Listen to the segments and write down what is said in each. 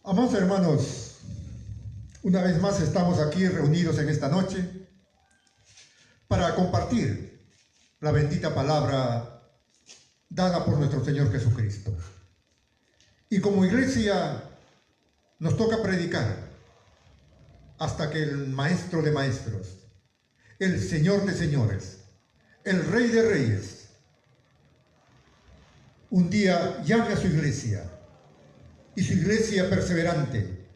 Amados hermanos, una vez más estamos aquí reunidos en esta noche para compartir la bendita palabra dada por nuestro Señor Jesucristo. Y como iglesia nos toca predicar hasta que el Maestro de Maestros, el Señor de Señores, el Rey de Reyes, un día llame a su iglesia, y su iglesia perseverante,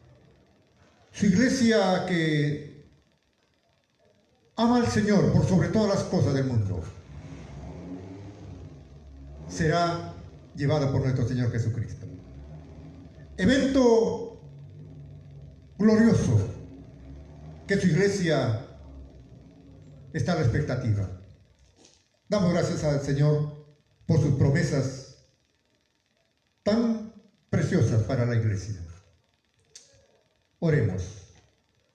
su iglesia que ama al Señor por sobre todas las cosas del mundo, será llevada por nuestro Señor Jesucristo. Evento glorioso que su iglesia está a la expectativa. Damos gracias al Señor por sus promesas tan preciosas para la iglesia. Oremos.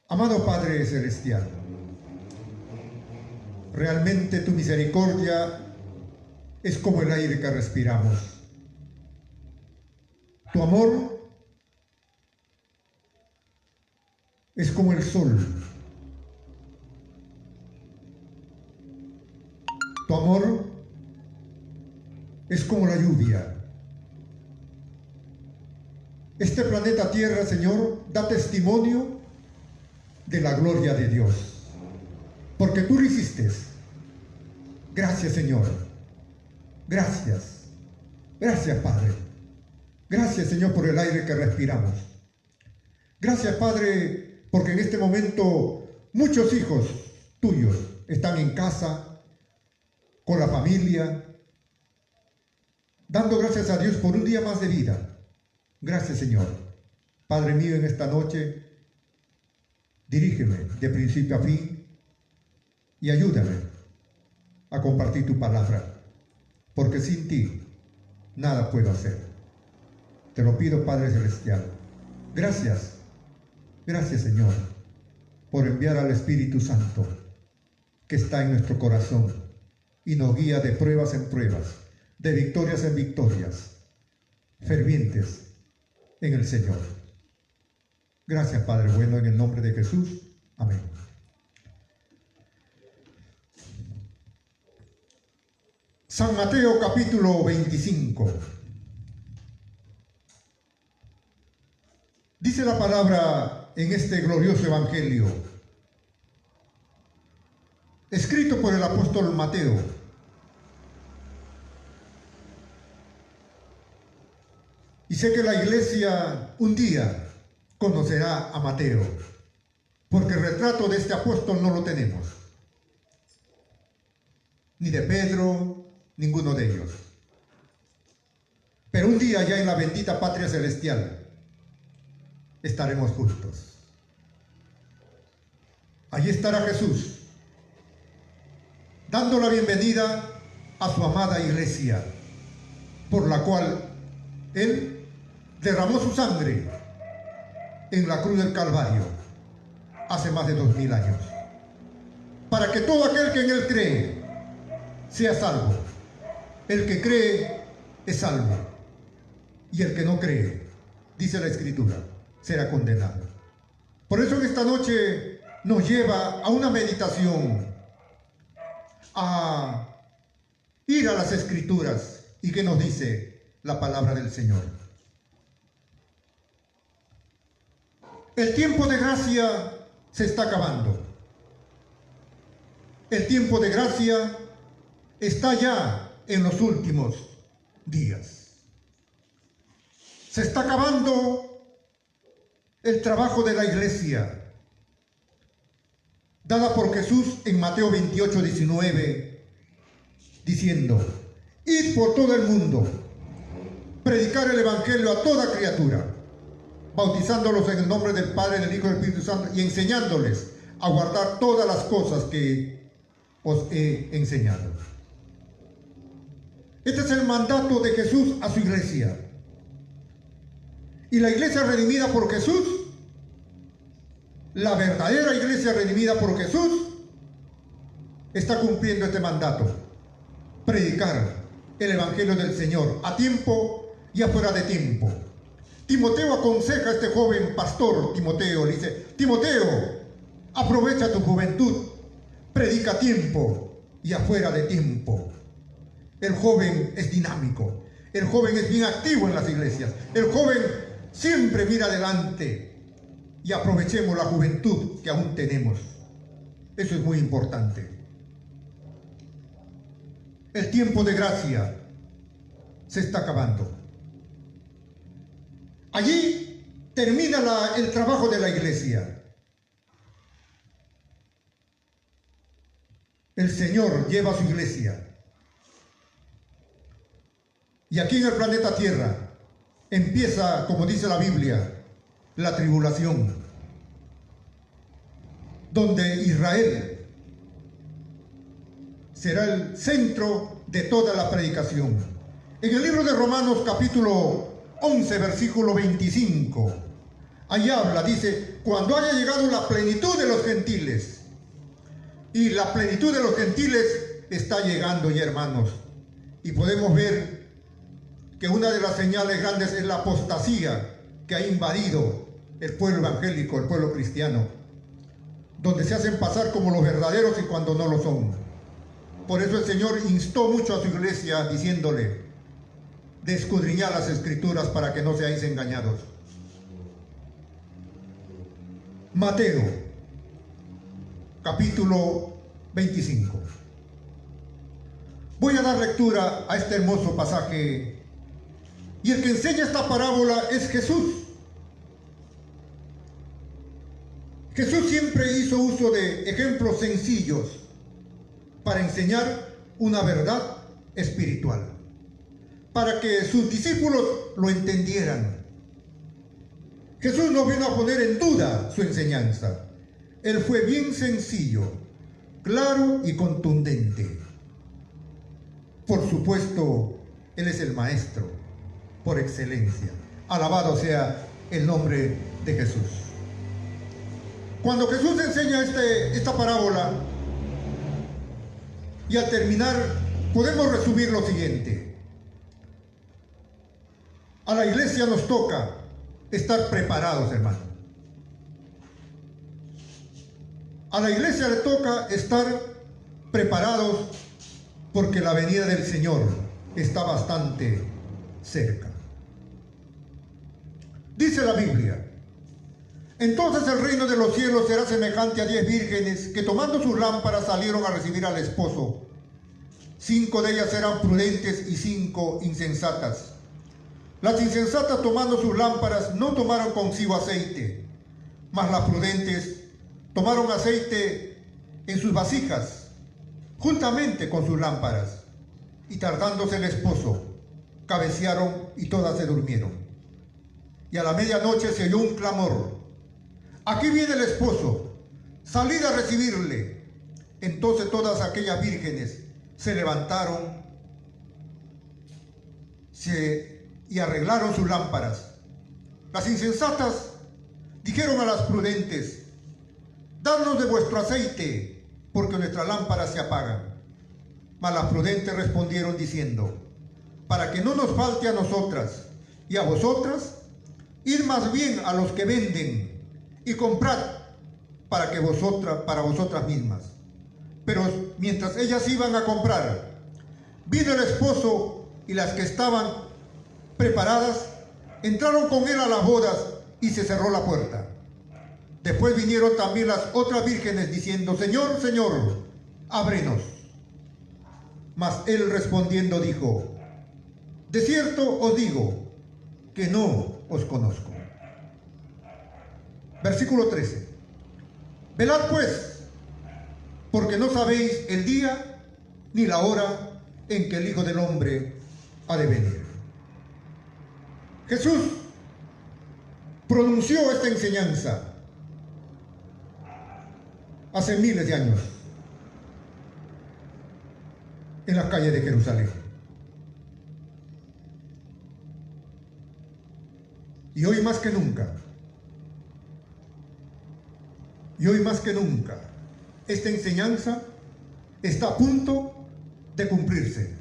Amado Padre Celestial, realmente tu misericordia es como el aire que respiramos. Tu amor es como el sol. Tu amor es como la lluvia. Este planeta Tierra, Señor, da testimonio de la gloria de Dios, porque tú lo hiciste. Gracias, Señor. Gracias. Gracias, Padre. Gracias, Señor, por el aire que respiramos. Gracias, Padre, porque en este momento muchos hijos tuyos están en casa, con la familia, dando gracias a Dios por un día más de vida. Gracias, Señor. Padre mío, en esta noche, dirígeme de principio a fin y ayúdame a compartir tu palabra, porque sin ti nada puedo hacer. Te lo pido, Padre Celestial. Gracias, gracias, Señor, por enviar al Espíritu Santo que está en nuestro corazón y nos guía de pruebas en pruebas, de victorias en victorias, fervientes en el Señor. Gracias, Padre bueno, en el nombre de Jesús. Amén. San Mateo capítulo 25. Dice la palabra en este glorioso evangelio, escrito por el apóstol Mateo. Y sé que la iglesia un día conocerá a Mateo, porque el retrato de este apóstol no lo tenemos. Ni de Pedro, ninguno de ellos. Pero un día ya en la bendita patria celestial estaremos juntos. Allí estará Jesús, dando la bienvenida a su amada iglesia, por la cual Él derramó su sangre en la cruz del Calvario hace más de 2000 años, para que todo aquel que en Él cree sea salvo. El que cree es salvo, y el que no cree, dice la Escritura, será condenado. Por eso en esta noche nos lleva a una meditación, a ir a las Escrituras y que nos dice la palabra del Señor. El tiempo de gracia se está acabando. El tiempo de gracia está ya en los últimos días. Se está acabando el trabajo de la iglesia, dada por Jesús en Mateo 28, 19, diciendo: id por todo el mundo, predicar el evangelio a toda criatura, bautizándolos en el nombre del Padre, del Hijo y del Espíritu Santo, y enseñándoles a guardar todas las cosas que os he enseñado. Este es el mandato de Jesús a su iglesia. Y la iglesia redimida por Jesús, la verdadera iglesia redimida por Jesús, está cumpliendo este mandato: predicar el evangelio del Señor a tiempo y afuera de tiempo, Timoteo aconseja a este joven pastor, Timoteo, le dice: Timoteo, aprovecha tu juventud, predica a tiempo y afuera de tiempo. El joven es dinámico, el joven es bien activo en las iglesias, el joven siempre mira adelante, y aprovechemos la juventud que aún tenemos. Eso es muy importante. El tiempo de gracia se está acabando. Allí termina el trabajo de la iglesia. El Señor lleva a su iglesia. Y aquí en el planeta Tierra empieza, como dice la Biblia, la tribulación, donde Israel será el centro de toda la predicación. En el libro de Romanos capítulo 11, versículo 25, ahí habla, dice: cuando haya llegado la plenitud de los gentiles. Y la plenitud de los gentiles está llegando ya, hermanos. Y podemos ver que una de las señales grandes es la apostasía que ha invadido el pueblo evangélico, el pueblo cristiano, donde se hacen pasar como los verdaderos y cuando no lo son. Por eso el Señor instó mucho a su iglesia diciéndole de escudriñar las escrituras para que no seáis engañados. Mateo, capítulo 25. Voy a dar lectura a este hermoso pasaje. Y el que enseña esta parábola es Jesús. Jesús siempre hizo uso de ejemplos sencillos para enseñar una verdad espiritual, para que sus discípulos lo entendieran. Jesús no vino a poner en duda su enseñanza. Él fue bien sencillo, claro y contundente. Por supuesto, Él es el Maestro por excelencia. Alabado sea el nombre de Jesús. Cuando Jesús enseña esta parábola, y al terminar podemos resumir lo siguiente: a la iglesia nos toca estar preparados, hermano. A la iglesia le toca estar preparados porque la venida del Señor está bastante cerca. Dice la Biblia: entonces el reino de los cielos será semejante a 10 vírgenes que tomando sus lámparas salieron a recibir al esposo. 5 de ellas eran prudentes y 5 insensatas. Las insensatas, tomando sus lámparas, no tomaron consigo aceite, mas las prudentes tomaron aceite en sus vasijas, juntamente con sus lámparas. Y tardándose el esposo, cabecearon y todas se durmieron. Y a la medianoche se oyó un clamor: aquí viene el esposo, salid a recibirle. Entonces todas aquellas vírgenes se levantaron y arreglaron sus lámparas. Las insensatas dijeron a las prudentes: dadnos de vuestro aceite, porque nuestras lámparas se apagan. Mas las prudentes respondieron diciendo: para que no nos falte a nosotras y a vosotras, id más bien a los que venden y comprad para vosotras mismas. Pero mientras ellas iban a comprar, vino el esposo, y las que estaban preparadas entraron con él a las bodas, y se cerró la puerta. Después vinieron también las otras vírgenes diciendo: Señor, Señor, ábrenos. Mas él respondiendo dijo: de cierto os digo que no os conozco. Versículo 13. Velad pues, porque no sabéis el día ni la hora en que el Hijo del Hombre ha de venir. Jesús pronunció esta enseñanza hace miles de años en las calles de Jerusalén. Y hoy más que nunca, esta enseñanza está a punto de cumplirse.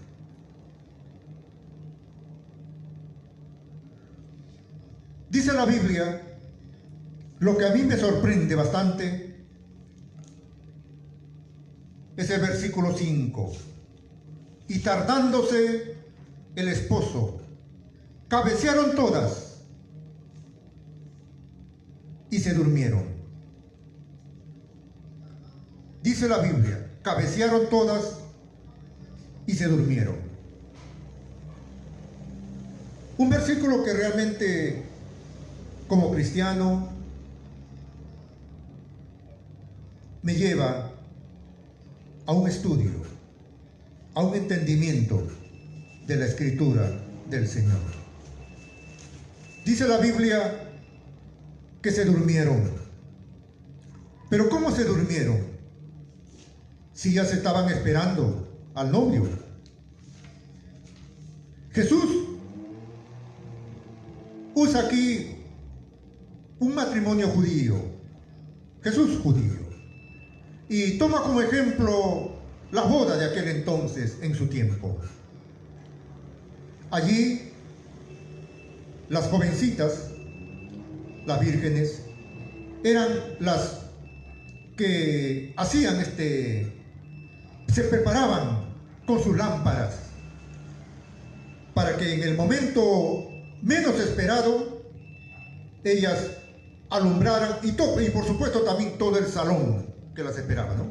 Dice la Biblia, lo que a mí me sorprende bastante es el versículo 5. Y tardándose el esposo, cabecearon todas y se durmieron. Dice la Biblia, cabecearon todas y se durmieron. Un versículo que realmente, como cristiano, me lleva a un estudio, a un entendimiento de la Escritura del Señor. Dice la Biblia que se durmieron. Pero ¿cómo se durmieron? Si ya se estaban esperando al novio. Jesús usa aquí un matrimonio judío, Jesús judío, y toma como ejemplo la boda de aquel entonces en su tiempo. Allí las jovencitas, las vírgenes, eran las que hacían se preparaban con sus lámparas para que en el momento menos esperado ellas alumbraran y por supuesto también todo el salón que las esperaba, ¿no?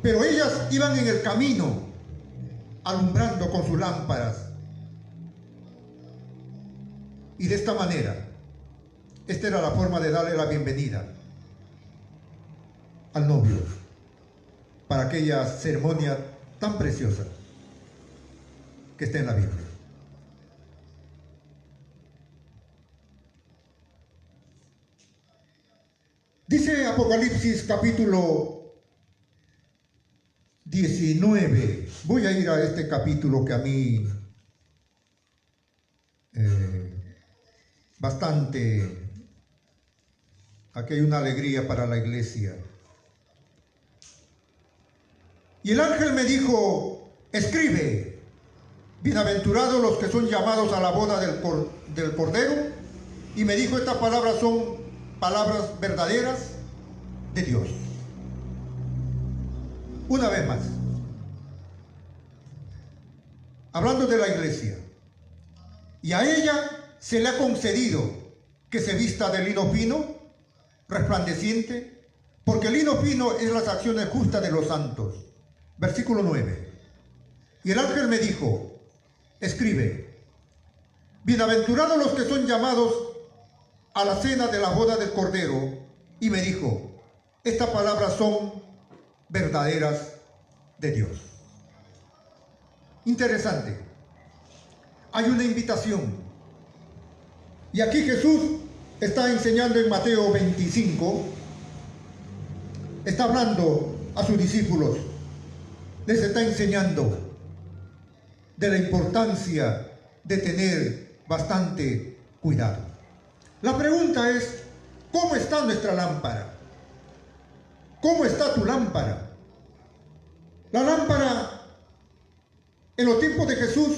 Pero ellas iban en el camino alumbrando con sus lámparas, y de esta manera, esta era la forma de darle la bienvenida al novio para aquella ceremonia tan preciosa que está en la Biblia. Dice Apocalipsis capítulo 19. Voy a ir a este capítulo que a mí bastante, aquí hay una alegría para la iglesia. Y el ángel me dijo, escribe, bienaventurados los que son llamados a la boda del Cordero. Y me dijo, estas palabras son palabras verdaderas de Dios. Una vez más, hablando de la iglesia, y a ella se le ha concedido que se vista de lino fino, resplandeciente, porque el lino fino es las acciones justas de los santos. Versículo 9. Y el ángel me dijo, escribe, bienaventurados los que son llamados a la cena de la boda del Cordero. Y me dijo, estas palabras son verdaderas de Dios. Interesante. Hay una invitación. Y aquí Jesús está enseñando en Mateo 25, está hablando a sus discípulos, les está enseñando de la importancia de tener bastante cuidado. La pregunta es, ¿cómo está nuestra lámpara? ¿Cómo está tu lámpara? La lámpara en los tiempos de Jesús,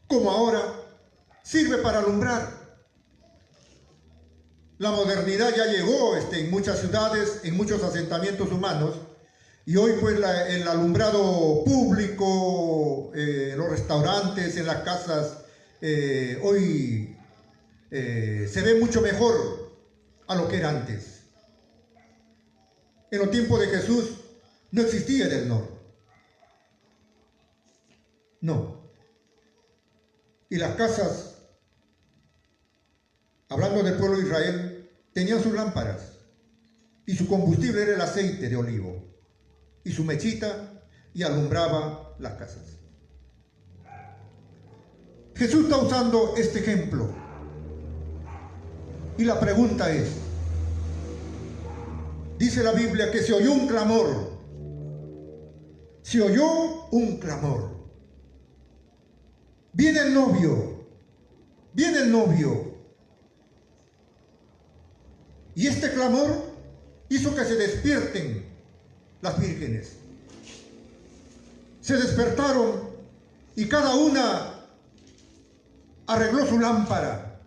como ahora, sirve para alumbrar. La modernidad ya llegó en muchas ciudades, en muchos asentamientos humanos, y hoy pues el alumbrado público, en los restaurantes, en las casas, hoy se ve mucho mejor a lo que era antes. En los tiempos de Jesús no existía el norte. No. Y las casas, hablando del pueblo de Israel, tenían sus lámparas. Y su combustible era el aceite de olivo. Y su mechita, y alumbraba las casas. Jesús está usando este ejemplo. Y la pregunta es, dice la Biblia que se oyó un clamor. Se oyó un clamor. Viene el novio. Viene el novio. Y este clamor hizo que se despierten las vírgenes. Se despertaron y cada una arregló su lámpara.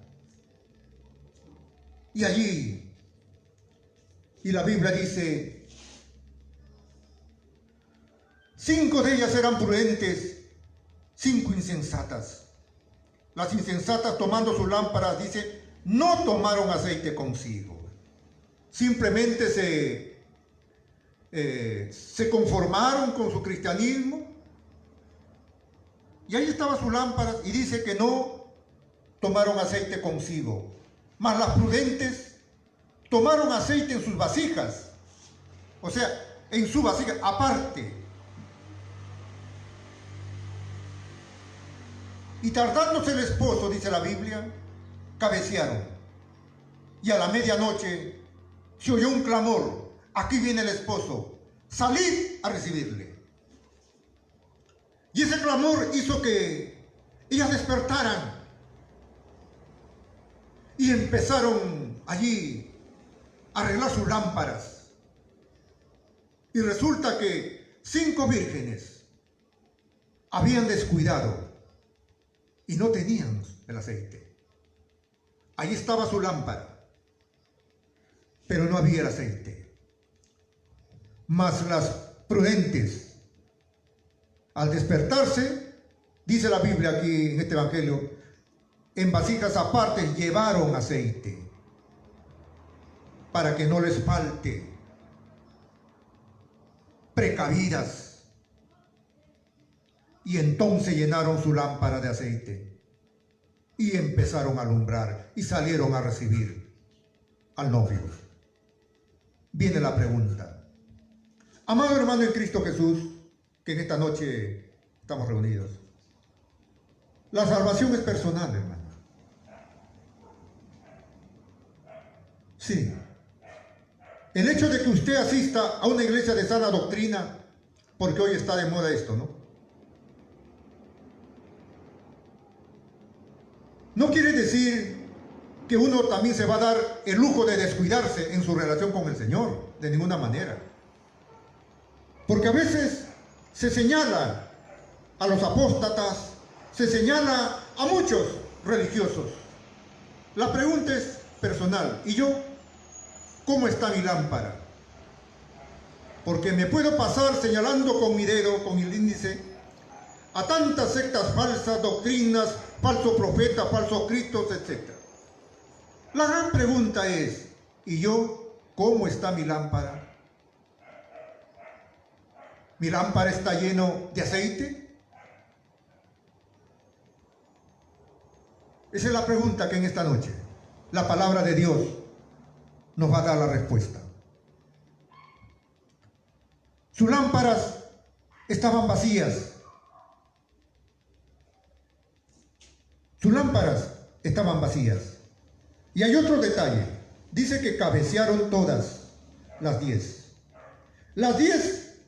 Y allí, y la Biblia dice, 5 de ellas eran prudentes, 5 insensatas. Las insensatas, tomando sus lámparas, dice, no tomaron aceite consigo. Simplemente se conformaron con su cristianismo. Y ahí estaban sus lámparas y dice que no tomaron aceite consigo. Mas las prudentes tomaron aceite en sus vasijas. O sea, en su vasija, aparte. Y tardándose el esposo, dice la Biblia, cabecearon. Y a la medianoche se oyó un clamor. Aquí viene el esposo. Salid a recibirle. Y ese clamor hizo que ellas despertaran. Y empezaron allí a arreglar sus lámparas. Y resulta que 5 vírgenes habían descuidado y no tenían el aceite. Ahí estaba su lámpara, pero no había el aceite. Mas las prudentes, al despertarse, dice la Biblia aquí en este evangelio, en vasijas aparte llevaron aceite para que no les falte. Precavidas. Y entonces llenaron su lámpara de aceite y empezaron a alumbrar y salieron a recibir al novio. Viene la pregunta. Amado hermano en Cristo Jesús, que en esta noche estamos reunidos. La salvación es personal, hermano. Sí. El hecho de que usted asista a una iglesia de sana doctrina, porque hoy está de moda esto, ¿no? No quiere decir que uno también se va a dar el lujo de descuidarse en su relación con el Señor, de ninguna manera. Porque a veces se señala a los apóstatas, se señala a muchos religiosos. La pregunta es personal. ¿Y yo? ¿Cómo está mi lámpara? Porque me puedo pasar señalando con mi dedo, con el índice, a tantas sectas falsas, doctrinas, falsos profetas, falsos cristos, etc. La gran pregunta es, ¿y yo cómo está mi lámpara? ¿Mi lámpara está lleno de aceite? Esa es la pregunta que en esta noche la palabra de Dios nos va a dar la respuesta. Sus lámparas estaban vacías. Sus lámparas estaban vacías. Y hay otro detalle. Dice que cabecearon todas las 10. Las 10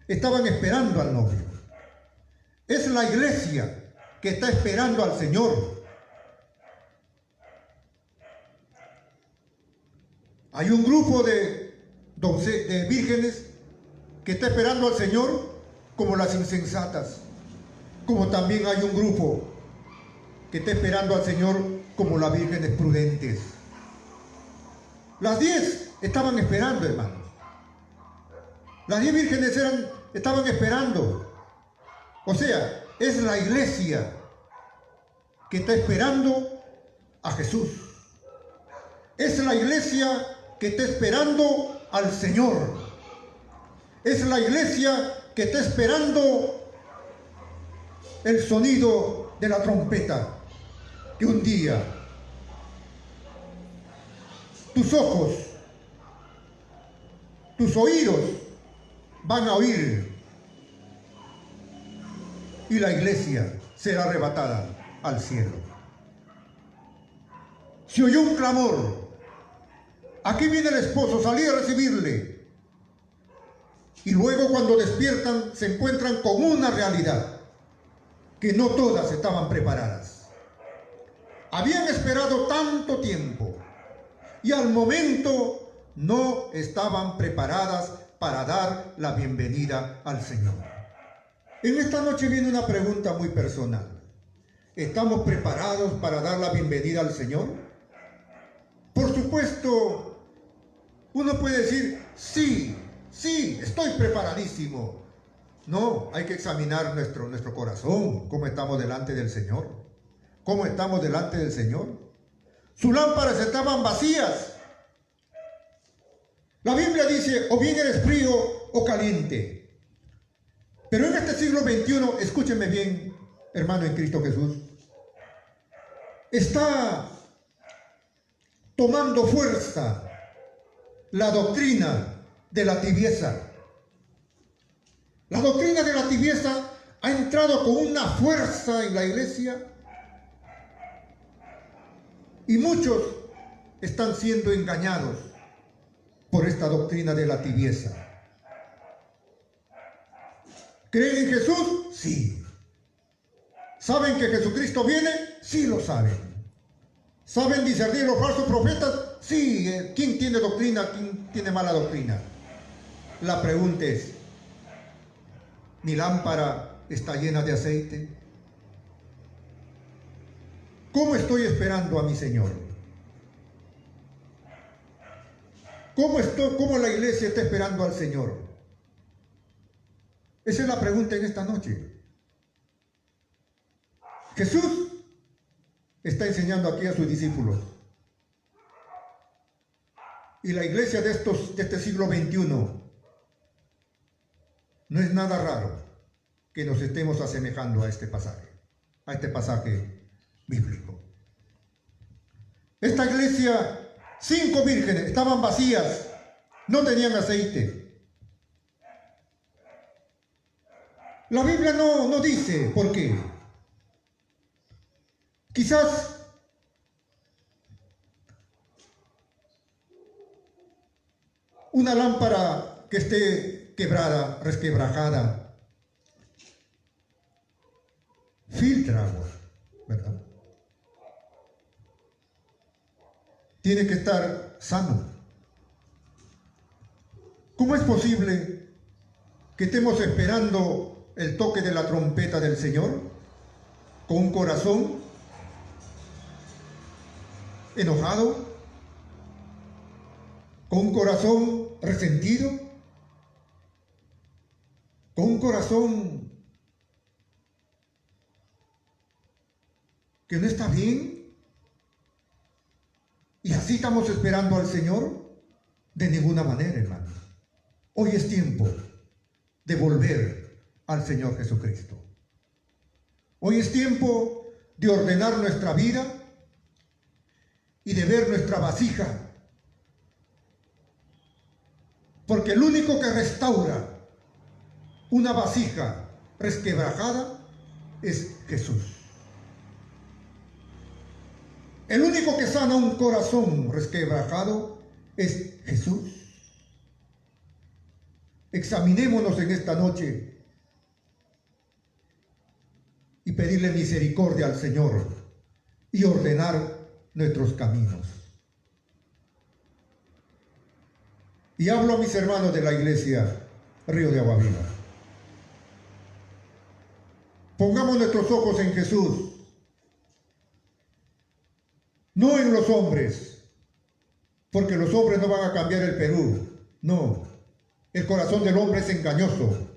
estaban esperando al novio. Es la iglesia que está esperando al Señor. Hay un grupo de vírgenes que está esperando al Señor, como las insensatas. Como también hay un grupo que está esperando al Señor, como las vírgenes prudentes. Las 10 estaban esperando, hermanos. Las 10 vírgenes estaban esperando. O sea, es la iglesia que está esperando a Jesús. Es la iglesia que está esperando al Señor. Es la iglesia que está esperando el sonido de la trompeta, que un día tus ojos, tus oídos van a oír y la iglesia será arrebatada al cielo. Se oyó un clamor. Aquí viene el esposo, salí a recibirle. Y luego cuando despiertan se encuentran con una realidad, que no todas estaban preparadas. Habían esperado tanto tiempo y al momento no estaban preparadas para dar la bienvenida al Señor. En esta noche viene una pregunta muy personal. ¿Estamos preparados para dar la bienvenida al Señor? Por supuesto, uno puede decir, sí, estoy preparadísimo. No, hay que examinar nuestro corazón, cómo estamos delante del Señor. ¿Cómo estamos delante del Señor? Sus lámparas estaban vacías. La Biblia dice, o bien eres frío o caliente. Pero en este siglo XXI, escúchenme bien, hermano en Cristo Jesús, está tomando fuerza la doctrina de la tibieza. La doctrina de la tibieza ha entrado con una fuerza en la iglesia y muchos están siendo engañados por esta doctrina de la tibieza. ¿Creen en Jesús? Sí. ¿Saben que Jesucristo viene? Sí lo saben. ¿Saben discernir los falsos profetas? Sí. ¿Quién tiene doctrina? ¿Quién tiene mala doctrina? La pregunta es, ¿mi lámpara está llena de aceite? ¿Cómo estoy esperando a mi Señor? ¿Cómo la iglesia está esperando al Señor? Esa es la pregunta en esta noche. Jesús está enseñando aquí a sus discípulos. Y la iglesia de este siglo XXI no es nada raro que nos estemos asemejando a este pasaje bíblico. Esta iglesia, 5 vírgenes, estaban vacías, no tenían aceite. La Biblia no dice por qué. Quizás una lámpara que esté quebrada, resquebrajada, filtra agua, ¿verdad? Tiene que estar sano. ¿Cómo es posible que estemos esperando el toque de la trompeta del Señor con un corazón enojado, con un corazón resentido, con un corazón que no está bien? ¿Y así estamos esperando al Señor? De ninguna manera, hermanos. Hoy es tiempo de volver al Señor Jesucristo. Hoy es tiempo de ordenar nuestra vida y de ver nuestra vasija. Porque el único que restaura una vasija resquebrajada es Jesús. El único que sana un corazón resquebrajado es Jesús. Examinémonos en esta noche y pedirle misericordia al Señor y ordenar nuestros caminos. Y hablo a mis hermanos de la iglesia Río de Agua Viva. Pongamos nuestros ojos en Jesús, no en los hombres, porque los hombres no van a cambiar el Perú. No, el corazón del hombre es engañoso.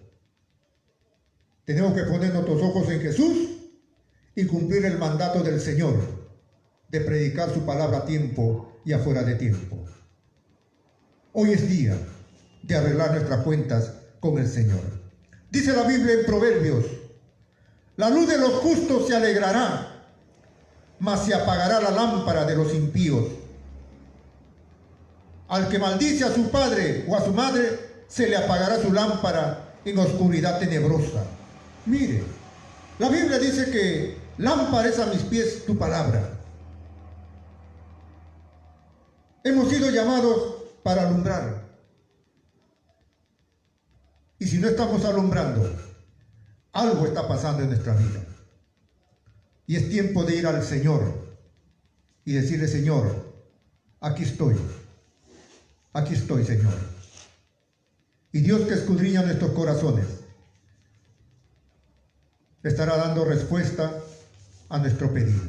Tenemos que poner nuestros ojos en Jesús y cumplir el mandato del Señor de predicar su palabra a tiempo y afuera de tiempo. Hoy es día de arreglar nuestras cuentas con el Señor. Dice la Biblia en Proverbios: la luz de los justos se alegrará, mas se apagará la lámpara de los impíos. Al que maldice a su padre o a su madre, se le apagará su lámpara en oscuridad tenebrosa. Mire, la Biblia dice que lámpara es a mis pies tu palabra. Hemos sido llamados para alumbrar. Y si no estamos alumbrando, algo está pasando en nuestra vida. Y es tiempo de ir al Señor y decirle: Señor, aquí estoy, Señor. Y Dios, que escudriña nuestros corazones, estará dando respuesta a nuestro pedido.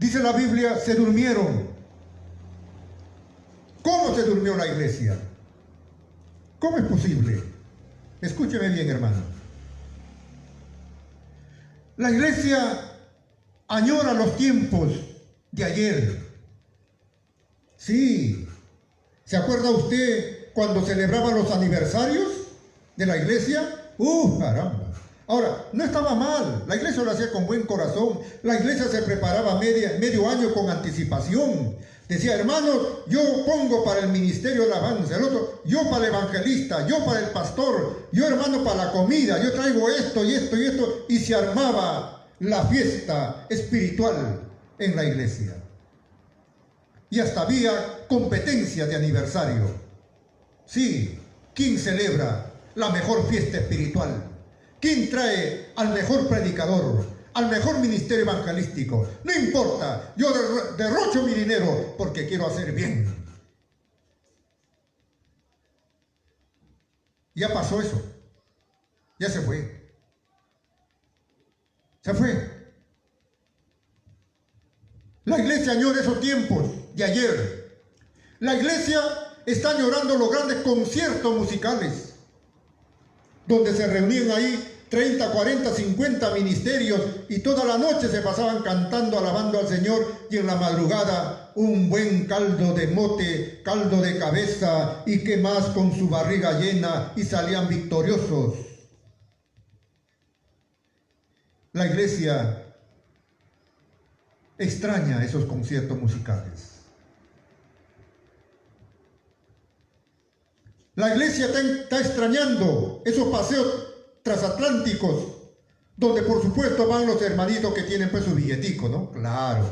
Dice la Biblia, se durmieron. ¿Cómo se durmió la iglesia? ¿Cómo es posible? Escúcheme bien, hermano. La iglesia añora los tiempos de ayer. Sí. ¿Se acuerda usted cuando celebraban los aniversarios de la iglesia? Caramba. Ahora, no estaba mal. La iglesia lo hacía con buen corazón. La iglesia se preparaba medio año con anticipación. Decía, hermanos, yo pongo para el ministerio de alabanza, el otro, yo para el evangelista, yo para el pastor, yo hermano para la comida, yo traigo esto y esto y esto. Y se armaba la fiesta espiritual en la iglesia. Y hasta había competencia de aniversario. Sí, ¿quién celebra la mejor fiesta espiritual? ¿Quién trae al mejor predicador, al mejor ministerio evangelístico? No importa, yo derrocho mi dinero porque quiero hacer bien. Ya pasó eso. Ya se fue. Se fue. La iglesia añora esos tiempos de ayer. La iglesia está añorando los grandes conciertos musicales, donde se reunían ahí 30, 40, 50 ministerios y toda la noche se pasaban cantando, alabando al Señor, y en la madrugada un buen caldo de mote, caldo de cabeza y qué más, con su barriga llena, y salían victoriosos. La iglesia extraña esos conciertos musicales. La iglesia está extrañando esos paseos transatlánticos, donde por supuesto van los hermanitos que tienen pues su billetico, ¿no? Claro.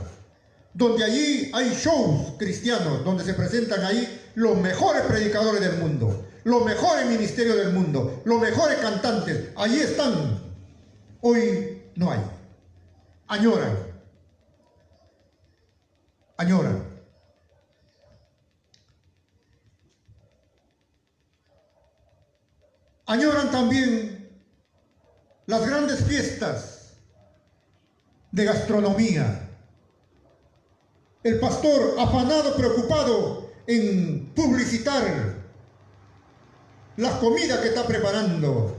Donde allí hay shows cristianos, donde se presentan ahí los mejores predicadores del mundo, los mejores ministerios del mundo, los mejores cantantes. Allí están. Hoy no hay. Añoran. Añoran. Añoran también las grandes fiestas de gastronomía. El pastor afanado, preocupado en publicitar las comidas que está preparando.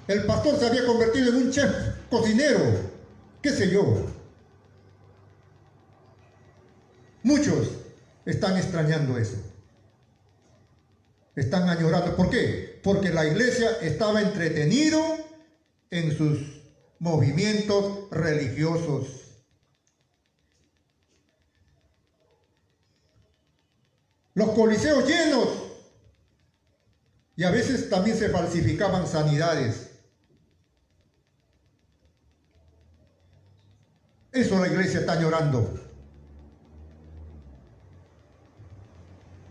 El pastor se había convertido en un chef cocinero, qué sé yo. Muchos están extrañando eso. Están añorando. ¿Por qué? Porque la iglesia estaba entretenido en sus movimientos religiosos. Los coliseos llenos. Y a veces también se falsificaban sanidades. Eso la iglesia está añorando.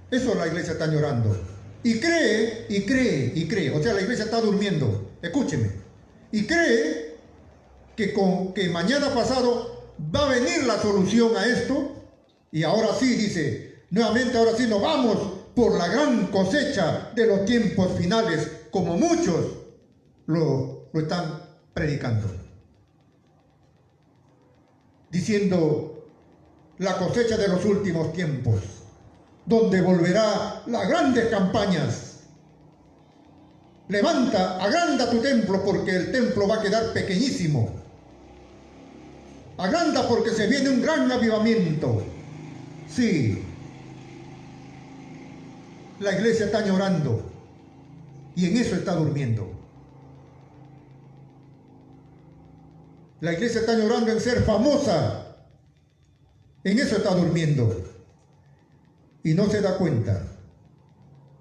Eso la iglesia está añorando. Y cree. O sea, la iglesia está durmiendo. Escúcheme. Y cree que mañana pasado va a venir la solución a esto. Y ahora sí, dice, nuevamente ahora sí nos vamos por la gran cosecha de los tiempos finales, como muchos lo están predicando. Diciendo la cosecha de los últimos tiempos, donde volverá las grandes campañas. Levanta, agranda tu templo, porque el templo va a quedar pequeñísimo. Agranda porque se viene un gran avivamiento. Sí. La iglesia está llorando y en eso está durmiendo. La iglesia está llorando en ser famosa. En eso está durmiendo. Y no se da cuenta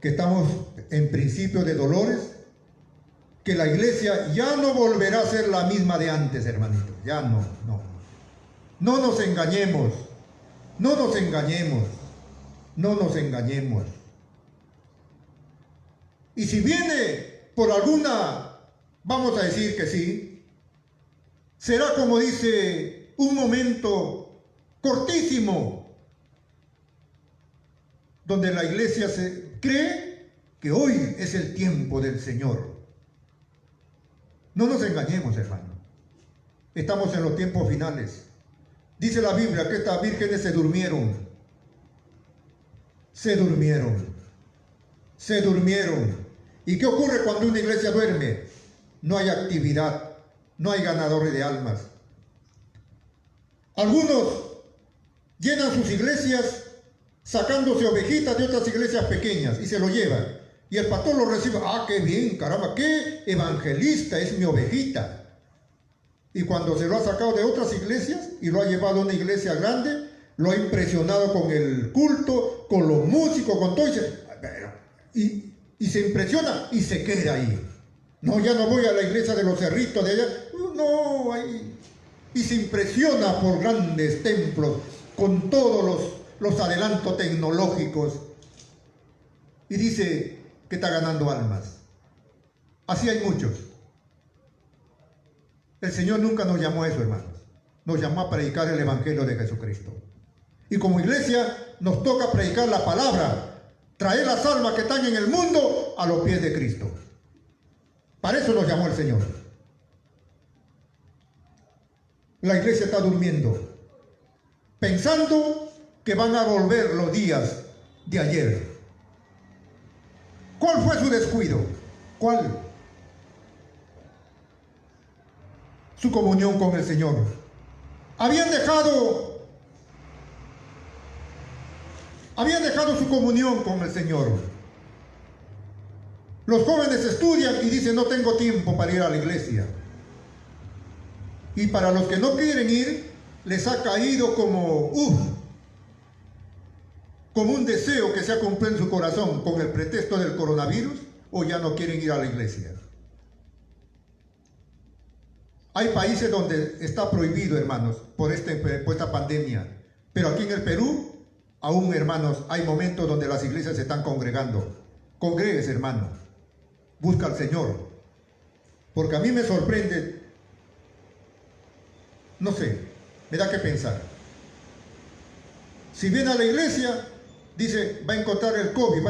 que estamos en principio de dolores, que la iglesia ya no volverá a ser la misma de antes, hermanitos. Ya no. No nos engañemos. No nos engañemos. No nos engañemos. Y si viene por alguna, vamos a decir que sí, será, como dice, un momento cortísimo, donde la iglesia se cree que hoy es el tiempo del Señor. No nos engañemos, hermano. Estamos en los tiempos finales. Dice la Biblia que estas vírgenes se durmieron. Se durmieron. Se durmieron. ¿Y qué ocurre cuando una iglesia duerme? No hay actividad, no hay ganadores de almas. Algunos llenan sus iglesias sacándose ovejitas de otras iglesias pequeñas y se lo llevan. Y el pastor lo recibe. ¡Ah, qué bien, caramba! ¡Qué evangelista es mi ovejita! Y cuando se lo ha sacado de otras iglesias y lo ha llevado a una iglesia grande, lo ha impresionado con el culto, con los músicos, con todo. Y se impresiona y se queda ahí. No, ya no voy a la iglesia de los cerritos de allá. No, ahí. Y se impresiona por grandes templos, con todos los adelantos tecnológicos. Y dice que está ganando almas. Así hay muchos. El Señor nunca nos llamó a eso, hermanos. Nos llamó a predicar el Evangelio de Jesucristo. Y como iglesia nos toca predicar la palabra, traer las almas que están en el mundo a los pies de Cristo. Para eso nos llamó el Señor. La iglesia está durmiendo, pensando que van a volver los días de ayer. ¿Cuál fue su descuido? ¿Cuál? Su comunión con el Señor. Habían dejado su comunión con el Señor. Los jóvenes estudian y dicen: no tengo tiempo para ir a la iglesia. Y para los que no quieren ir, les ha caído como un deseo que se ha cumplido en su corazón con el pretexto del coronavirus, o ya no quieren ir a la iglesia. Hay países donde está prohibido, hermanos, por esta pandemia. Pero aquí en el Perú, aún, hermanos, hay momentos donde las iglesias se están congregando. Congréguese, hermano. Busca al Señor. Porque a mí me sorprende, no sé, me da que pensar. Si viene a la iglesia, dice, va a encontrar el COVID,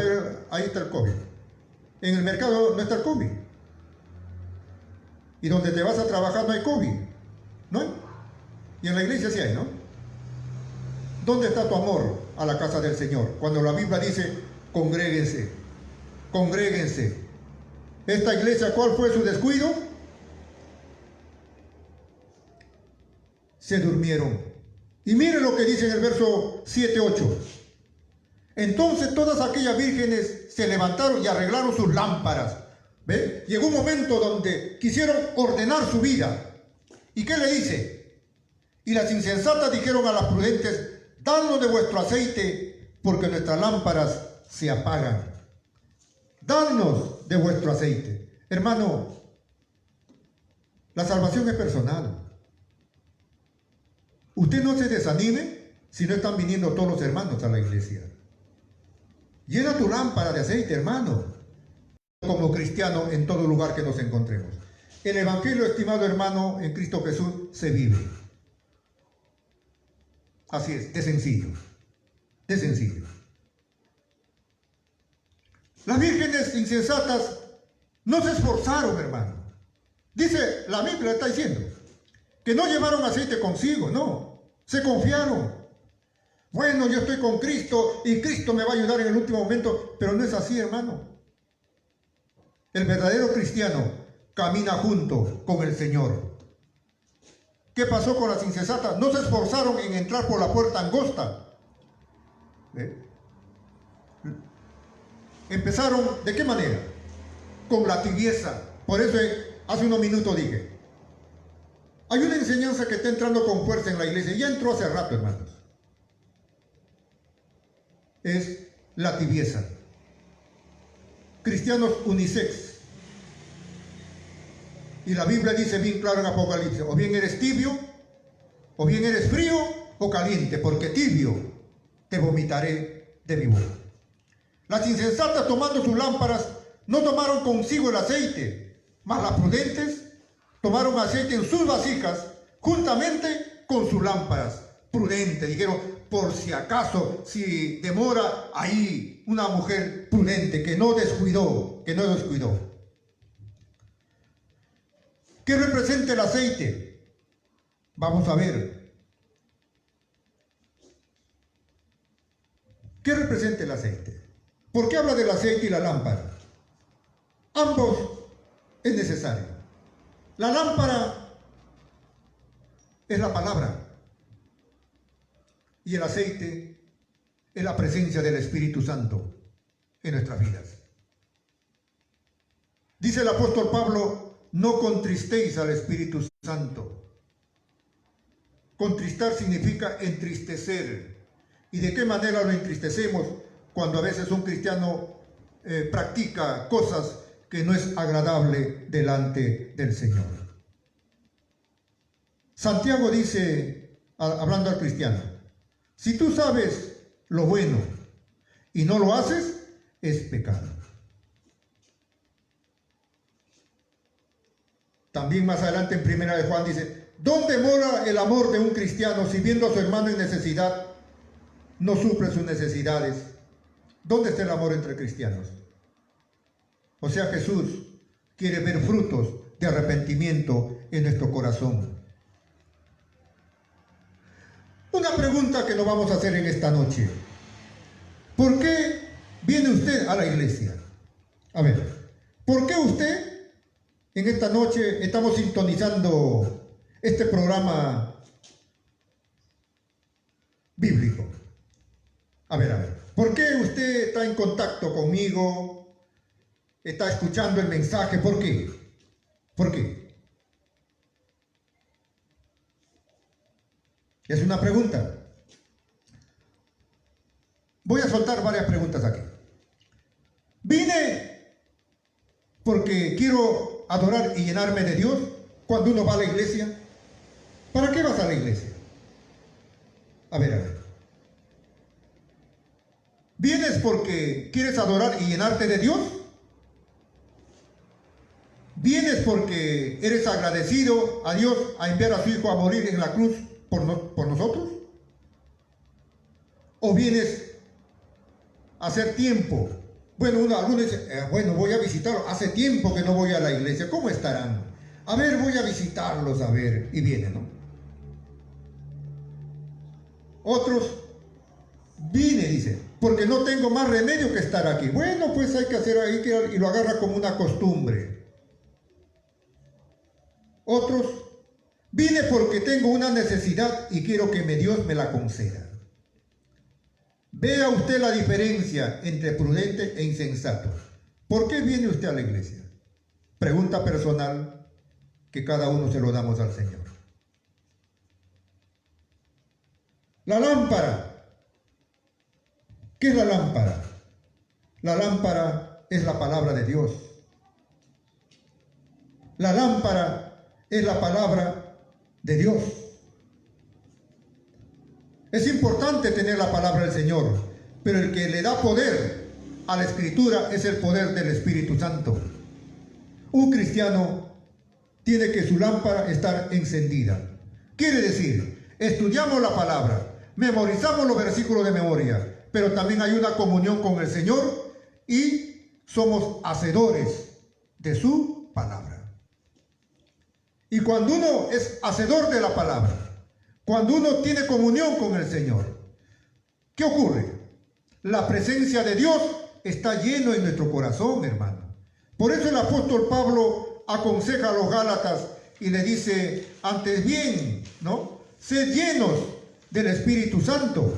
ahí está el COVID. En el mercado no está el COVID. Y donde te vas a trabajar no hay COVID, ¿no? Y en la iglesia sí hay, ¿no? ¿Dónde está tu amor a la casa del Señor? Cuando la Biblia dice, congréguense, congréguense. ¿Esta iglesia cuál fue su descuido? Se durmieron. Y mire lo que dice en el verso 7-8. Entonces todas aquellas vírgenes se levantaron y arreglaron sus lámparas. ¿Ve? Llegó un momento donde quisieron ordenar su vida. ¿Y qué le dice? Y las insensatas dijeron a las prudentes: dadnos de vuestro aceite, porque nuestras lámparas se apagan. Dadnos de vuestro aceite. Hermano, la salvación es personal. Usted no se desanime si no están viniendo todos los hermanos a la iglesia. Llena tu lámpara de aceite, hermano, como cristiano en todo lugar que nos encontremos. El evangelio, estimado hermano, en Cristo Jesús se vive. Así es, de sencillo. De sencillo. Las vírgenes insensatas no se esforzaron, hermano. Dice, la Biblia está diciendo que no llevaron aceite consigo, no. Se confiaron. Bueno, yo estoy con Cristo y Cristo me va a ayudar en el último momento, pero no es así, hermano. El verdadero cristiano camina junto con el Señor. ¿Qué pasó con las insensatas? No se esforzaron en entrar por la puerta angosta. Empezaron, ¿de qué manera? Con la tibieza. Por eso hace unos minutos dije, hay una enseñanza que está entrando con fuerza en la iglesia. Ya entró hace rato, hermanos. Es la tibieza. Cristianos unisex. Y la Biblia dice bien claro en Apocalipsis: o bien eres tibio, o bien eres frío o caliente, porque tibio te vomitaré de mi boca. Las insensatas, tomando sus lámparas, no tomaron consigo el aceite, mas las prudentes tomaron aceite en sus vasijas juntamente con sus lámparas. Prudente, dijeron, por si acaso, si demora, ahí una mujer prudente que no descuidó, ¿Qué representa el aceite? Vamos a ver. ¿Qué representa el aceite? ¿Por qué habla del aceite y la lámpara? Ambos es necesario. La lámpara es la palabra y el aceite es la presencia del Espíritu Santo en nuestras vidas. Dice el apóstol Pablo, no contristéis al Espíritu Santo. Contristar significa entristecer. ¿Y de qué manera lo entristecemos? Cuando a veces un cristiano practica cosas que no es agradable delante del Señor. Santiago dice, hablando al cristiano, si tú sabes lo bueno y no lo haces, es pecado. También más adelante en Primera de Juan dice, ¿dónde mora el amor de un cristiano si viendo a su hermano en necesidad no suple sus necesidades? ¿Dónde está el amor entre cristianos? O sea, Jesús quiere ver frutos de arrepentimiento en nuestro corazón. Una pregunta que nos vamos a hacer en esta noche. ¿Por qué viene usted a la iglesia? A ver, ¿por qué usted en esta noche estamos sintonizando este programa bíblico? A ver, ¿por qué usted está en contacto conmigo? ¿Está escuchando el mensaje? ¿Por qué? ¿Por qué? Es una pregunta. Voy a soltar varias preguntas aquí. Vine porque quiero adorar y llenarme de Dios cuando uno va a la iglesia. ¿Para qué vas a la iglesia? A ver. ¿Vienes porque quieres adorar y llenarte de Dios? ¿Vienes porque eres agradecido a Dios a enviar a su Hijo a morir en la cruz por nosotros? ¿O vienes a hacer tiempo? Bueno, algunos dicen, bueno, voy a visitarlos. Hace tiempo que no voy a la iglesia. ¿Cómo estarán? A ver, voy a visitarlos, a ver. Y vienen, ¿no? Otros, vine, dice, porque no tengo más remedio que estar aquí. Bueno, pues hay que hacer ahí, y lo agarra como una costumbre. Otros, vine porque tengo una necesidad y quiero que Dios me la conceda. Vea usted la diferencia entre prudente e insensato. ¿Por qué viene usted a la iglesia? Pregunta personal que cada uno se lo damos al Señor. La lámpara. ¿Qué es la lámpara? La lámpara es la palabra de Dios. La lámpara es la palabra de Dios. Es importante tener la palabra del Señor, pero el que le da poder a la Escritura es el poder del Espíritu Santo. Un cristiano tiene que su lámpara estar encendida. Quiere decir, estudiamos la palabra, memorizamos los versículos de memoria, pero también hay una comunión con el Señor y somos hacedores de su palabra. Y cuando uno es hacedor de la palabra, cuando uno tiene comunión con el Señor, ¿qué ocurre? La presencia de Dios está lleno en nuestro corazón, hermano. Por eso el apóstol Pablo aconseja a los Gálatas y le dice, antes bien, ¿no? Sed llenos del Espíritu Santo.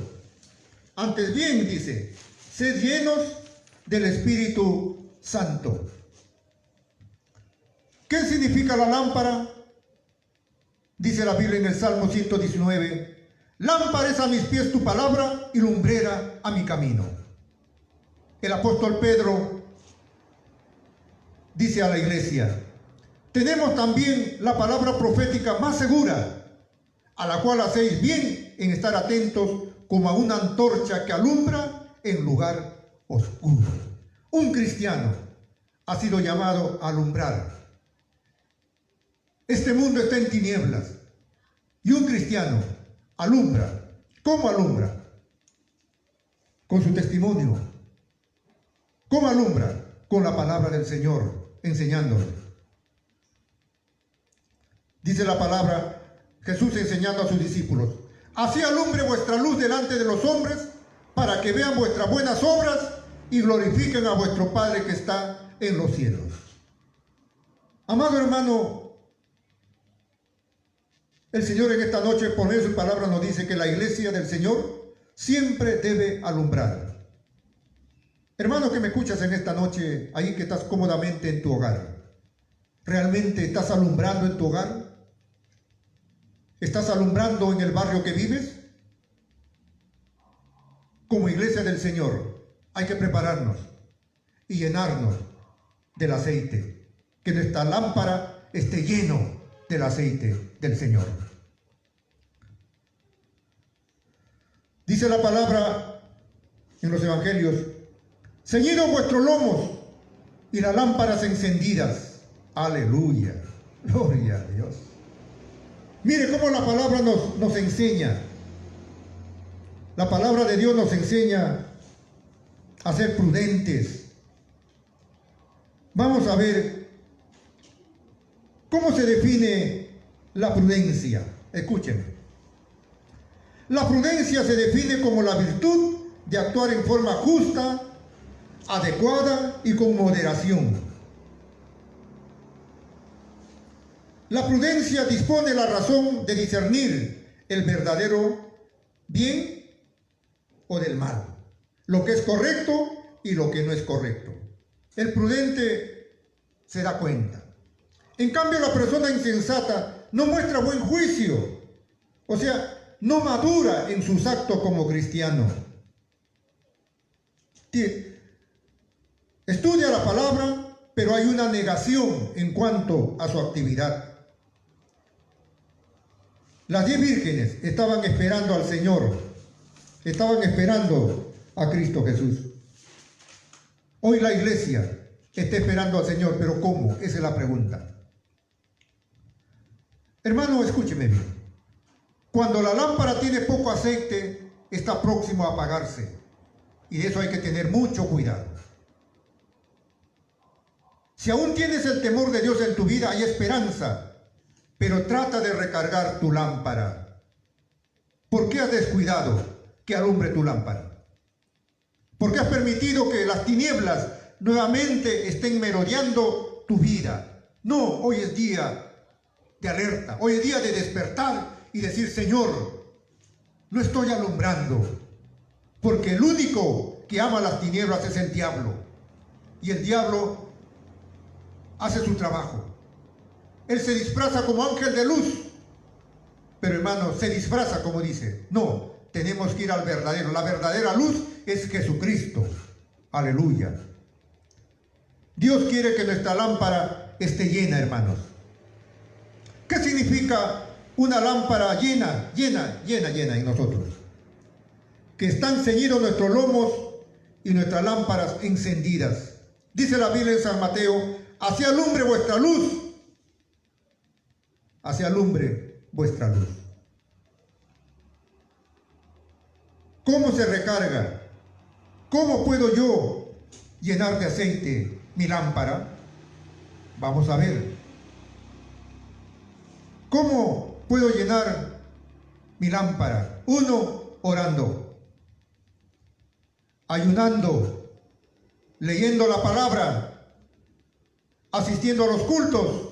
Antes bien, dice, sed llenos del Espíritu Santo. ¿Qué significa la lámpara? Dice la Biblia en el Salmo 119, lámpara es a mis pies tu palabra y lumbrera a mi camino. El apóstol Pedro dice a la iglesia, tenemos también la palabra profética más segura, a la cual hacéis bien en estar atentos como a una antorcha que alumbra en lugar oscuro. Un cristiano ha sido llamado a alumbrar. Este mundo está en tinieblas y un cristiano alumbra. ¿Cómo alumbra? Con su testimonio. ¿Cómo alumbra? Con la palabra del Señor, enseñándole. Dice la palabra, Jesús enseñando a sus discípulos, así alumbre vuestra luz delante de los hombres, para que vean vuestras buenas obras y glorifiquen a vuestro Padre que está en los cielos. Amado hermano, el Señor en esta noche, por medio de su palabra, nos dice que la iglesia del Señor siempre debe alumbrar. Hermano que me escuchas en esta noche, ahí que estás cómodamente en tu hogar, ¿realmente estás alumbrando en tu hogar? ¿Estás alumbrando en el barrio que vives? Como iglesia del Señor, hay que prepararnos y llenarnos del aceite, que nuestra lámpara esté lleno del aceite del Señor. Dice la palabra en los evangelios: ceñidos vuestros lomos y las lámparas encendidas. Aleluya, gloria a Dios. Mire cómo la palabra nos enseña. La palabra de Dios nos enseña a ser prudentes. Vamos a ver cómo se define la prudencia. Escúchenme. La prudencia se define como la virtud de actuar en forma justa, adecuada y con moderación. La prudencia dispone la razón de discernir el verdadero bien o del mal, lo que es correcto y lo que no es correcto. El prudente se da cuenta. En cambio, la persona insensata no muestra buen juicio, o sea, no madura en sus actos como cristiano. Estudia la palabra, pero hay una negación en cuanto a su actividad. Las 10 vírgenes estaban esperando al Señor, estaban esperando a Cristo Jesús. Hoy la iglesia está esperando al Señor, pero ¿cómo? Esa es la pregunta. Hermano, escúcheme bien. Cuando la lámpara tiene poco aceite, está próximo a apagarse. Y de eso hay que tener mucho cuidado. Si aún tienes el temor de Dios en tu vida, hay esperanza. Pero trata de recargar tu lámpara. ¿Por qué has descuidado que alumbre tu lámpara? ¿Por qué has permitido que las tinieblas nuevamente estén merodeando tu vida? No, hoy es día de alerta. Hoy es día de despertar y decir: Señor, no estoy alumbrando, porque el único que ama las tinieblas es el diablo, y el diablo hace su trabajo. Él se disfraza como ángel de luz, pero hermano, se disfraza como dice. No, tenemos que ir al verdadero. La verdadera luz es Jesucristo. Aleluya. Dios quiere que nuestra lámpara esté llena, hermanos. ¿Qué significa una lámpara llena en nosotros? Que están ceñidos nuestros lomos y nuestras lámparas encendidas. Dice la Biblia en San Mateo: así alumbre vuestra luz. Así alumbre vuestra luz. ¿Cómo se recarga? ¿Cómo puedo yo llenar de aceite mi lámpara? Vamos a ver. ¿Cómo puedo llenar mi lámpara? 1, orando, ayunando, leyendo la palabra, asistiendo a los cultos,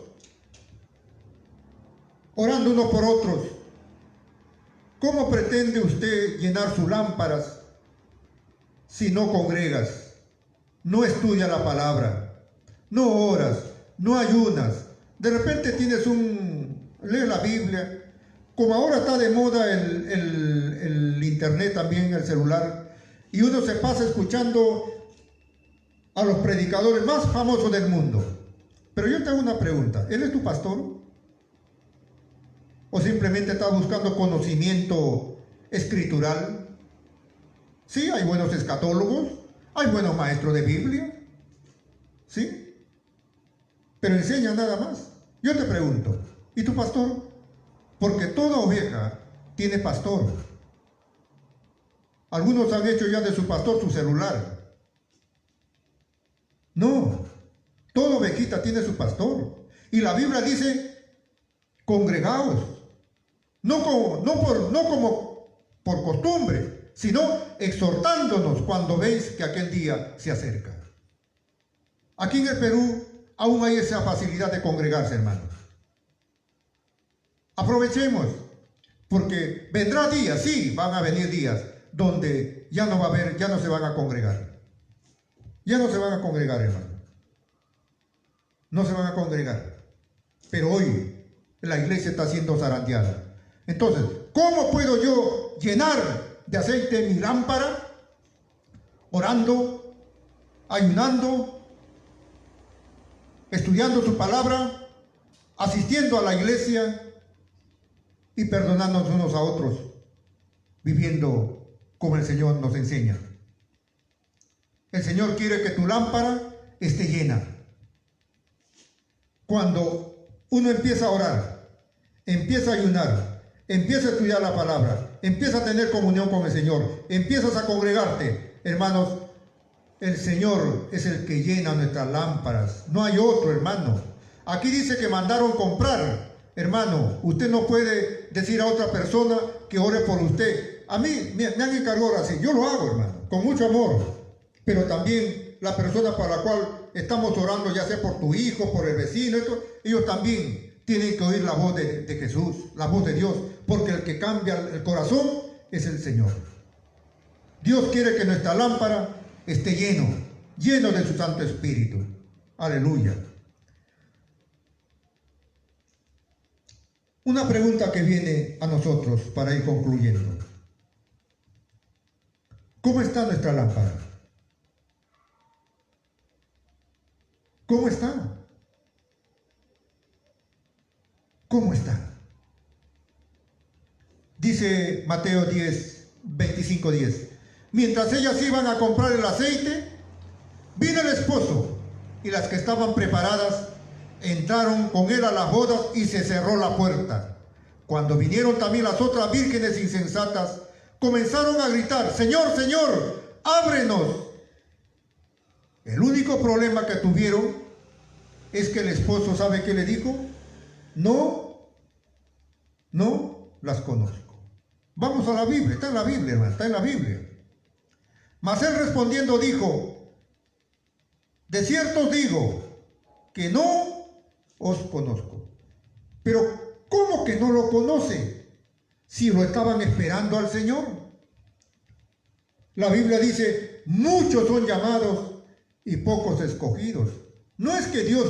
orando unos por otros. ¿Cómo pretende usted llenar sus lámparas si no congregas, no estudias la palabra, no oras, no ayunas? De repente lees la Biblia. Como ahora está de moda el internet también, el celular, y uno se pasa escuchando a los predicadores más famosos del mundo. Pero yo te hago una pregunta: ¿él es tu pastor? ¿O simplemente está buscando conocimiento escritural? Sí, hay buenos escatólogos, hay buenos maestros de Biblia, ¿sí? Pero enseña nada más. Yo te pregunto: ¿y tu pastor? Porque toda oveja tiene pastor. Algunos han hecho ya de su pastor su celular. No, toda ovejita tiene su pastor. Y la Biblia dice: congregaos. No como por costumbre, sino exhortándonos cuando veis que aquel día se acerca. Aquí en el Perú aún hay esa facilidad de congregarse, hermanos. Aprovechemos, porque vendrá días, sí, van a venir días, donde ya no va a haber, ya no se van a congregar. Ya no se van a congregar, hermano. No se van a congregar. Pero hoy la iglesia está siendo zarandeada. Entonces, ¿cómo puedo yo llenar de aceite mi lámpara? Orando, ayunando, estudiando su palabra, asistiendo a la iglesia y perdonándonos unos a otros, viviendo como el Señor nos enseña. El Señor quiere que tu lámpara esté llena. Cuando uno empieza a orar, empieza a ayunar, empieza a estudiar la palabra, empieza a tener comunión con el Señor, empiezas a congregarte, hermanos, el Señor es el que llena nuestras lámparas. No hay otro, hermano. Aquí dice que mandaron comprar. Hermano, usted no puede decir a otra persona que ore por usted. A mí me han encargado así. Yo lo hago, hermano, con mucho amor. Pero también la persona para la cual estamos orando, ya sea por tu hijo, por el vecino, ellos también tienen que oír la voz de Jesús, la voz de Dios, porque el que cambia el corazón es el Señor. Dios quiere que nuestra lámpara esté lleno de su Santo Espíritu. Aleluya. Una pregunta que viene a nosotros para ir concluyendo. ¿Cómo está nuestra lámpara? ¿Cómo está? ¿Cómo está? Dice Mateo 10, 25, 10. Mientras ellas iban a comprar el aceite, vino el esposo, y las que estaban preparadas entraron con él a las bodas y se cerró la puerta. Cuando vinieron también las otras vírgenes insensatas, comenzaron a gritar: Señor, Señor, ábrenos. El único problema que tuvieron es que el esposo, ¿sabe qué le dijo? No las conozco. Vamos a la Biblia, está en la Biblia, hermano, está en la Biblia. Mas él respondiendo dijo: de cierto os digo que no os conozco. Pero ¿cómo que no lo conoce? Si lo estaban esperando al Señor. La Biblia dice: muchos son llamados y pocos escogidos. No es que Dios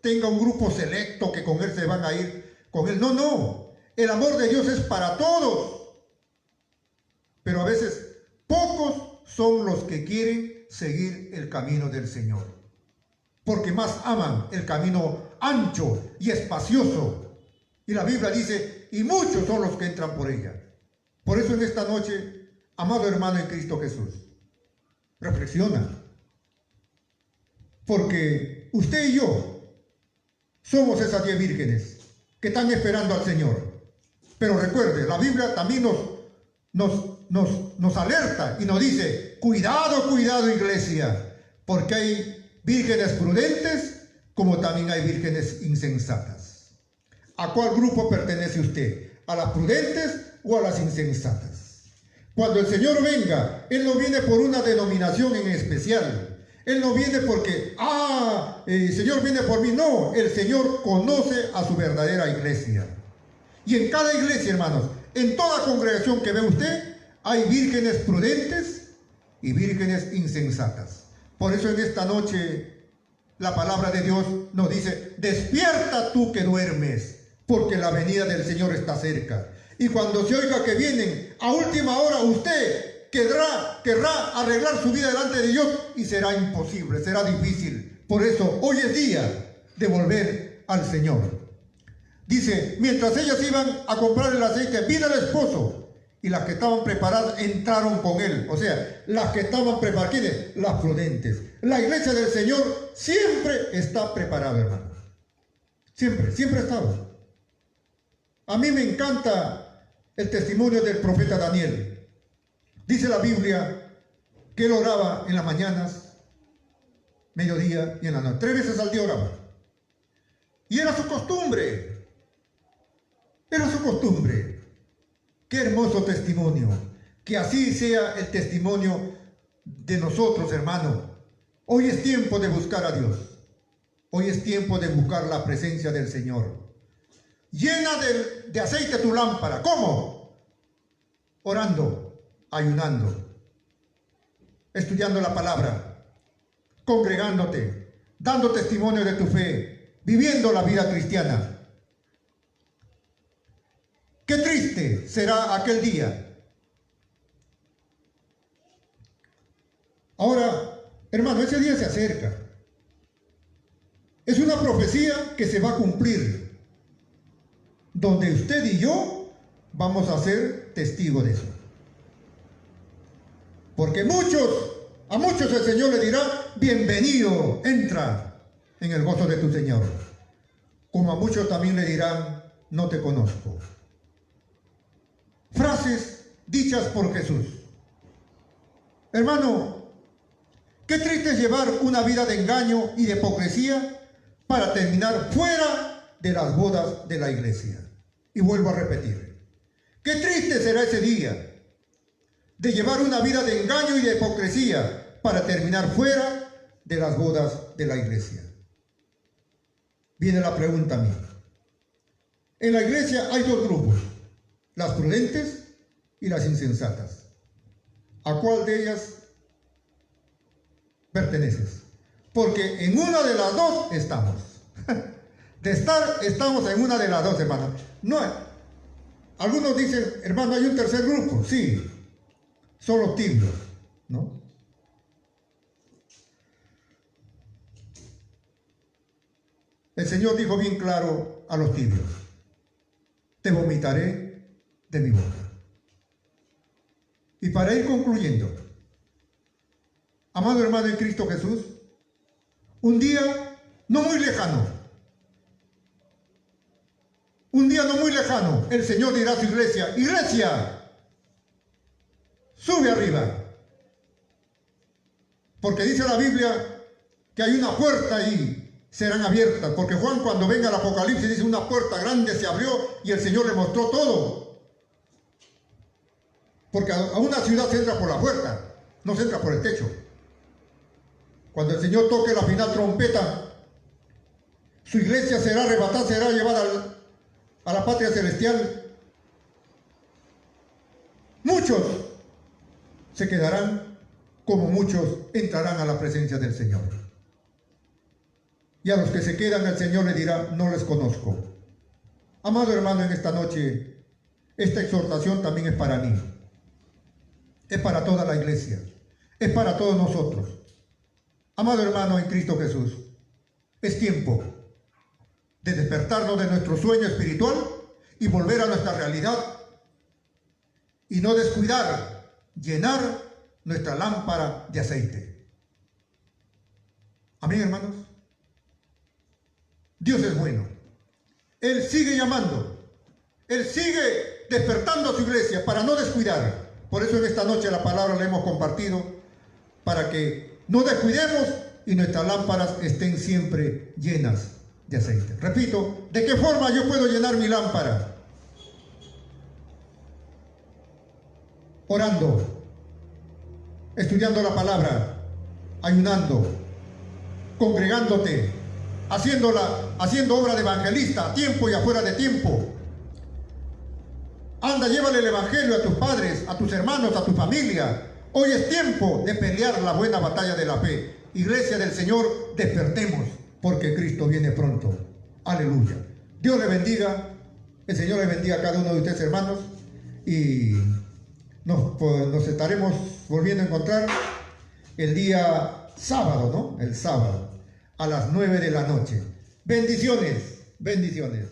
tenga un grupo selecto que con él se van a ir con él. No, no. El amor de Dios es para todos. Pero a veces pocos son los que quieren seguir el camino del Señor, porque más aman el camino ancho y espacioso. Y la Biblia dice: y muchos son los que entran por ella. Por eso en esta noche, amado hermano en Cristo Jesús, reflexiona. Porque usted y yo somos esas 10 vírgenes que están esperando al Señor. Pero recuerde, la Biblia también nos alerta y nos dice: cuidado, cuidado, iglesia, porque hay vírgenes prudentes como también hay vírgenes insensatas. ¿A cuál grupo pertenece usted? ¿A las prudentes o a las insensatas? Cuando el Señor venga, Él no viene por una denominación en especial. Él no viene porque, el Señor viene por mí. No, el Señor conoce a su verdadera iglesia. Y en cada iglesia, hermanos, en toda congregación que ve usted, hay vírgenes prudentes y vírgenes insensatas. Por eso en esta noche la palabra de Dios nos dice: despierta tú que duermes, porque la venida del Señor está cerca. Y cuando se oiga que vienen a última hora, usted querrá arreglar su vida delante de Dios y será imposible, será difícil. Por eso hoy es día de volver al Señor. Dice: mientras ellas iban a comprar el aceite, vino el esposo, y las que estaban preparadas entraron con él. O sea, las que estaban preparadas, ¿quiénes? Las prudentes. La iglesia del Señor siempre está preparada, hermano. Siempre ha estado. A mí me encanta el testimonio del profeta Daniel. Dice la Biblia que él oraba en las mañanas, mediodía y en la noche. 3 veces al día oraba. Y era su costumbre. Era su costumbre. Qué hermoso testimonio. Que así sea el testimonio de nosotros, hermano. Hoy es tiempo de buscar a Dios. Hoy es tiempo de buscar la presencia del Señor. Llena de aceite tu lámpara. ¿Cómo? Orando, ayunando, estudiando la palabra, congregándote, dando testimonio de tu fe, viviendo la vida cristiana. Qué triste será aquel día. Ahora, hermano, ese día se acerca. Es una profecía que se va a cumplir, donde usted y yo vamos a ser testigos de eso. Porque a muchos el Señor le dirá, bienvenido, entra en el gozo de tu Señor. Como a muchos también le dirán, no te conozco. Frases dichas por Jesús. Hermano, qué triste es llevar una vida de engaño y de hipocresía para terminar fuera de las bodas de la iglesia. Y vuelvo a repetir, qué triste será ese día de llevar una vida de engaño y de hipocresía para terminar fuera de las bodas de la iglesia. Viene la pregunta mía. En la iglesia hay dos grupos, las prudentes y las insensatas. ¿A cuál de ellas perteneces? Porque en una de las dos estamos. De estar, estamos en una de las dos, hermano. No, algunos dicen, hermano, hay un tercer grupo. Sí, son los tibios, ¿no? El Señor dijo bien claro a los tibios, te vomitaré de mi boca. Y para ir concluyendo, amado hermano en Cristo Jesús, un día no muy lejano, el Señor dirá a su iglesia, iglesia, sube arriba. Porque dice la Biblia que hay una puerta y serán abiertas. Porque Juan, cuando venga el Apocalipsis, dice una puerta grande se abrió y el Señor le mostró todo. Porque a una ciudad se entra por la puerta, no se entra por el techo. Cuando el Señor toque la final trompeta, su iglesia será arrebatada, será llevada a la patria celestial. Muchos se quedarán, como muchos entrarán a la presencia del Señor. Y a los que se quedan, el Señor le dirá, no les conozco. Amado hermano, en esta noche, esta exhortación también es para mí. Es para toda la iglesia. Es para todos nosotros. Amado hermano en Cristo Jesús, es tiempo de despertarnos de nuestro sueño espiritual y volver a nuestra realidad y no descuidar, llenar nuestra lámpara de aceite. Amén, hermanos. Dios es bueno. Él sigue llamando. Él sigue despertando a su iglesia para no descuidar. Por eso en esta noche la palabra la hemos compartido para que no descuidemos y nuestras lámparas estén siempre llenas de aceite. Repito, ¿de qué forma yo puedo llenar mi lámpara? Orando, estudiando la palabra, ayunando, congregándote, haciendo obra de evangelista a tiempo y afuera de tiempo. Anda, llévale el evangelio a tus padres, a tus hermanos, a tu familia. Hoy es tiempo de pelear la buena batalla de la fe. Iglesia del Señor, despertemos, porque Cristo viene pronto. Aleluya. Dios le bendiga. El Señor le bendiga a cada uno de ustedes, hermanos. Y nos estaremos volviendo a encontrar el día sábado, ¿no? El sábado, a las 9 de la noche. Bendiciones, bendiciones.